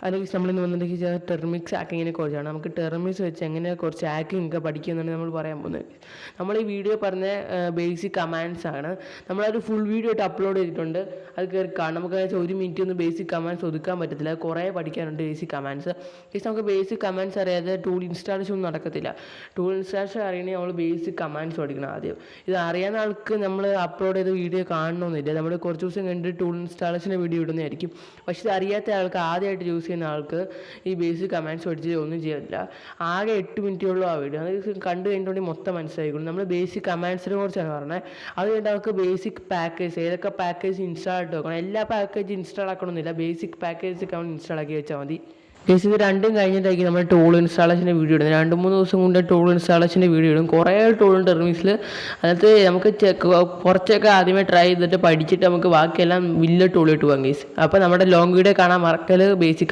അല്ലെങ്കിൽ നമ്മളിന്ന് വന്നിട്ടുണ്ടെങ്കിൽ ടെർമിക്സ് ഹാക്കിങ്ങിനെ കുറിച്ചാണ്. നമുക്ക് ടെർമിക്സ് വെച്ച് എങ്ങനെ കുറച്ച് ഹാക്കിംഗ് ഒക്കെ പഠിക്കുമെന്നാണ് നമ്മൾ പറയാൻ പോകുന്നത്. നമ്മൾ ഈ വീഡിയോ പറഞ്ഞ ബേസിക് കമാൻഡ്സ് ആണ്. നമ്മളതൊരു ഫുൾ വീഡിയോ ആയിട്ട് അപ്ലോഡ് ചെയ്തിട്ടുണ്ട്. അത് കയറി കാണാം. നമുക്ക് ഒരു മിനിറ്റ് ഒന്നും ബേസിക് കമാൻഡ്സ് ഒതുക്കാൻ പറ്റത്തില്ല. കുറേ പഠിക്കാനുണ്ട് ബേസിക് കമാൻഡ്സ്. നമുക്ക് ബേസിക് കമാൻഡ്സ് അറിയാതെ ടൂൾ ഇൻസ്റ്റാളേഷൻ ഒന്നും നടക്കത്തില്ല. ടൂൾ ഇൻസ്റ്റാളേഷൻ അറിയണമെങ്കിൽ നമ്മൾ ബേസിക് കമാൻഡ്സ് പഠിക്കണം ആദ്യം. ഇത് അറിയാവുന്ന ആൾക്ക് നമ്മൾ അപ്ലോഡ് ചെയ്ത വീഡിയോ കാണണമെന്നില്ല. നമ്മൾ കുറച്ച് ദിവസം കഴിഞ്ഞിട്ട് ടൂൾ ഇൻസ്റ്റാളേഷൻ്റെ വീഡിയോ ഇടുന്നതായിരിക്കും. പക്ഷേ ഇത് അറിയാത്ത ആൾക്ക്, ആദ്യമായിട്ട് യൂസ് ചെയ്യുന്ന ആൾക്ക് ഈ ബേസിക് കമാൻഡ്സ് പഠിച്ച് ഒന്നും ചെയ്യത്തില്ല. ആകെ 8 മിനിറ്റുള്ള ആ വീഡിയോ അത് കണ്ടു കഴിഞ്ഞിട്ടുണ്ടെങ്കിൽ മൊത്തം മനസ്സിലായിക്കോളും. നമ്മൾ ബേസിക് കമാൻഡ്സിനെ കുറിച്ചാണ് പറഞ്ഞത്. അത് കഴിഞ്ഞിട്ട് നമുക്ക് ബേസിക് പാക്കേജ്, ഏതൊക്കെ പാക്കേജ് ഇൻസ്റ്റാൾ ആയിട്ട് വെക്കണം. എല്ലാ പാക്കേജ് ഇൻസ്റ്റാൾ ആക്കണമെന്നില്ല, ബേസിക് പാക്കേജ് ഒക്കെ ഇൻസ്റ്റാൾ ആക്കി വെച്ചാൽ മതി. ഇത് രണ്ടും കഴിഞ്ഞിട്ടായിരിക്കും നമ്മൾ ടൂൾ ഇൻസ്റ്റാളേഷൻ്റെ വീഡിയോ ഇടുന്നത്. 2-3 ദിവസം കൊണ്ട് ടൂൾ ഇൻസ്റ്റാളേഷൻ്റെ വീഡിയോ ഇടും. കുറേ ടൂളുണ്ട് ടെർമിക്സിൽ. അതിനകത്ത് നമുക്ക് കുറച്ചൊക്കെ ആദ്യമേ ട്രൈ ചെയ്തിട്ട് പഠിച്ചിട്ട് നമുക്ക് ബാക്കിയെല്ലാം വലിയ ടൂൾ ഇട്ട് പോകാം ഗൈസ്. അപ്പോൾ നമ്മുടെ ലോങ് വീഡിയോ കാണാൻ മറക്കൽ. ബേസിക്